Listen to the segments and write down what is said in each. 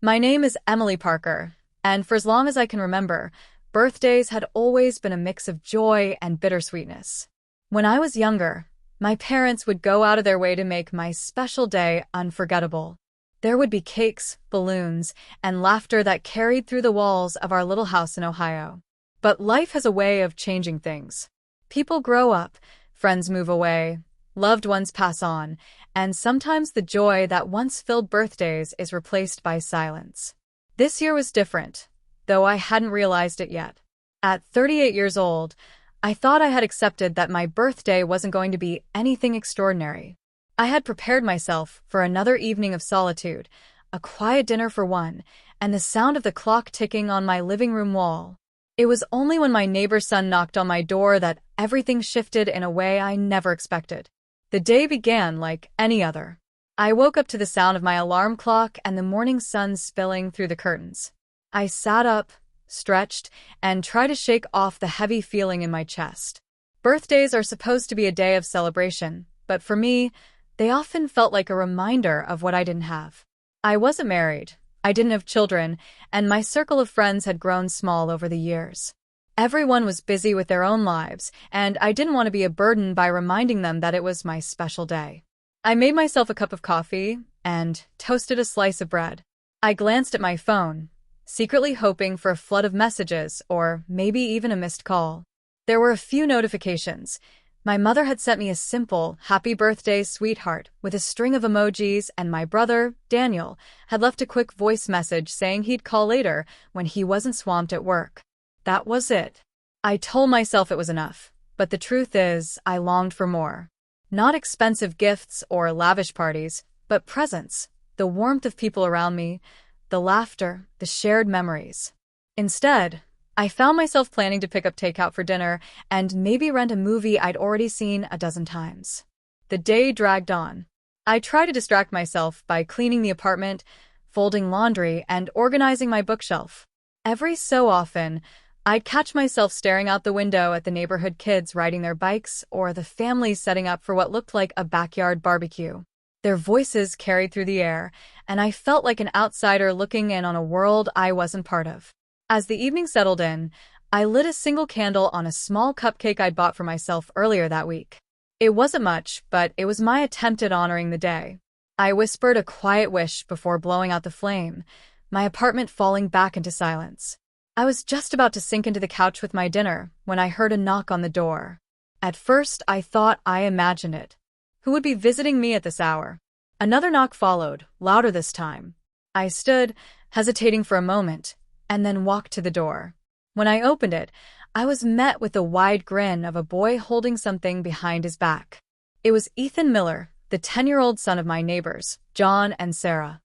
My name is Emily Parker, and for as long as I can remember, birthdays had always been a mix of joy and bittersweetness. When I was younger, my parents would go out of their way to make my special day unforgettable. There would be cakes, balloons, and laughter that carried through the walls of our little house in Ohio. But life has a way of changing things. People grow up, friends move away, loved ones pass on, and sometimes the joy that once filled birthdays is replaced by silence. This year was different, though I hadn't realized it yet. At 38 years old, I thought I had accepted that my birthday wasn't going to be anything extraordinary. I had prepared myself for another evening of solitude, a quiet dinner for one, and the sound of the clock ticking on my living room wall. It was only when my neighbor's son knocked on my door that everything shifted in a way I never expected. The day began like any other. I woke up to the sound of my alarm clock and the morning sun spilling through the curtains. I sat up, stretched, and tried to shake off the heavy feeling in my chest. Birthdays are supposed to be a day of celebration, but for me, they often felt like a reminder of what I didn't have. I wasn't married, I didn't have children, and my circle of friends had grown small over the years. Everyone was busy with their own lives, and I didn't want to be a burden by reminding them that it was my special day. I made myself a cup of coffee and toasted a slice of bread. I glanced at my phone, secretly hoping for a flood of messages or maybe even a missed call. There were a few notifications. My mother had sent me a simple, "Happy birthday, sweetheart," with a string of emojis, and my brother, Daniel, had left a quick voice message saying he'd call later when he wasn't swamped at work. That was it. I told myself it was enough, but the truth is, I longed for more. Not expensive gifts or lavish parties, but presents, the warmth of people around me, the laughter, the shared memories. Instead, I found myself planning to pick up takeout for dinner and maybe rent a movie I'd already seen a dozen times. The day dragged on. I tried to distract myself by cleaning the apartment, folding laundry, and organizing my bookshelf. Every so often, I'd catch myself staring out the window at the neighborhood kids riding their bikes or the families setting up for what looked like a backyard barbecue. Their voices carried through the air, and I felt like an outsider looking in on a world I wasn't part of. As the evening settled in, I lit a single candle on a small cupcake I'd bought for myself earlier that week. It wasn't much, but it was my attempt at honoring the day. I whispered a quiet wish before blowing out the flame, my apartment falling back into silence. I was just about to sink into the couch with my dinner when I heard a knock on the door. At first, I thought I imagined it. Who would be visiting me at this hour? Another knock followed, louder this time. I stood, hesitating for a moment, and then walked to the door. When I opened it, I was met with the wide grin of a boy holding something behind his back. It was Ethan Miller, the 10-year-old son of my neighbors, John and Sarah.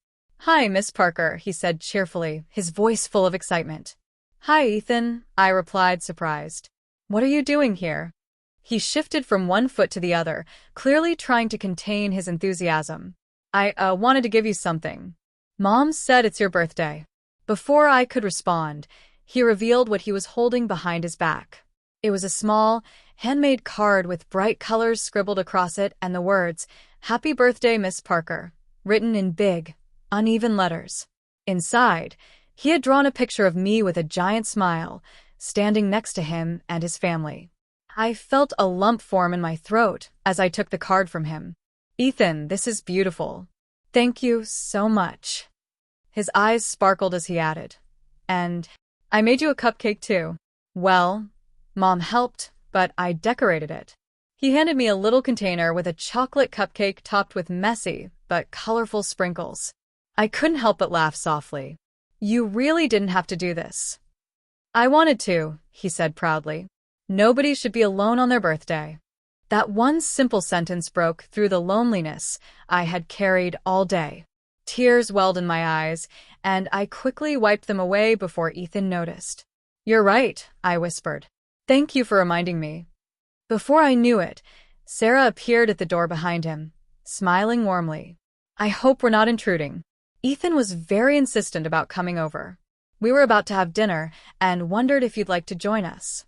"Hi, Miss Parker," he said cheerfully, his voice full of excitement. "Hi, Ethan," I replied, surprised. "What are you doing here?" He shifted from one foot to the other, clearly trying to contain his enthusiasm. I wanted to give you something. Mom said it's your birthday." Before I could respond, he revealed what he was holding behind his back. It was a small, handmade card with bright colors scribbled across it and the words, "Happy birthday, Miss Parker," written in big, uneven letters. Inside, he had drawn a picture of me with a giant smile, standing next to him and his family. I felt a lump form in my throat as I took the card from him. "Ethan, this is beautiful. Thank you so much." His eyes sparkled as he added, "And I made you a cupcake too." "Well, Mom helped, but I decorated it." He handed me a little container with a chocolate cupcake topped with messy but colorful sprinkles. I couldn't help but laugh softly. "You really didn't have to do this." "I wanted to," he said proudly. "Nobody should be alone on their birthday." That one simple sentence broke through the loneliness I had carried all day. Tears welled in my eyes, and I quickly wiped them away before Ethan noticed. "You're right," I whispered. "Thank you for reminding me." Before I knew it, Sarah appeared at the door behind him, smiling warmly. "I hope we're not intruding." Ethan was very insistent about coming over. We were about to have dinner and wondered if you'd like to join us.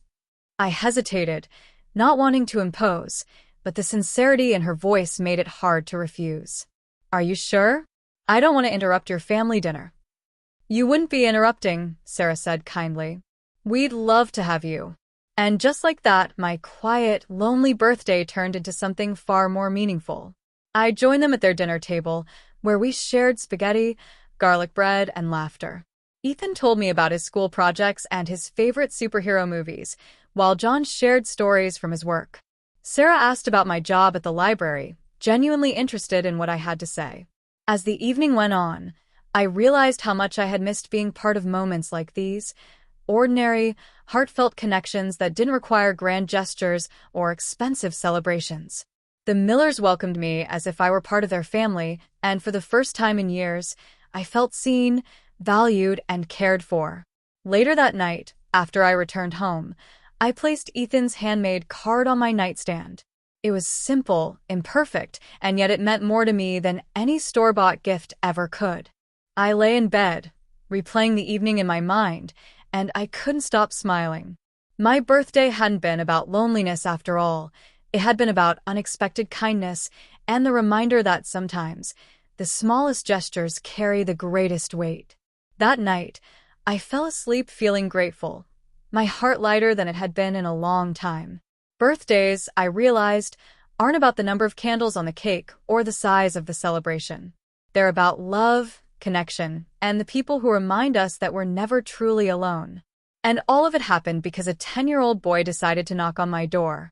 I hesitated, not wanting to impose, but the sincerity in her voice made it hard to refuse. "Are you sure? I don't want to interrupt your family dinner." You wouldn't be interrupting, Sarah said kindly. We'd love to have you. And just like that, my quiet, lonely birthday turned into something far more meaningful. I joined them at their dinner table, where we shared spaghetti, garlic bread, and laughter. Ethan told me about his school projects and his favorite superhero movies, while John shared stories from his work. Sarah asked about my job at the library, genuinely interested in what I had to say. As the evening went on, I realized how much I had missed being part of moments like these, ordinary, heartfelt connections that didn't require grand gestures or expensive celebrations. The Millers welcomed me as if I were part of their family, and for the first time in years, I felt seen, valued, and cared for. Later that night, after I returned home, I placed Ethan's handmade card on my nightstand. It was simple, imperfect, and yet it meant more to me than any store-bought gift ever could. I lay in bed, replaying the evening in my mind, and I couldn't stop smiling. My birthday hadn't been about loneliness after all. It had been about unexpected kindness and the reminder that sometimes the smallest gestures carry the greatest weight. That night, I fell asleep feeling grateful, my heart lighter than it had been in a long time. Birthdays, I realized, aren't about the number of candles on the cake or the size of the celebration. They're about love, connection, and the people who remind us that we're never truly alone. And all of it happened because a 10-year-old boy decided to knock on my door.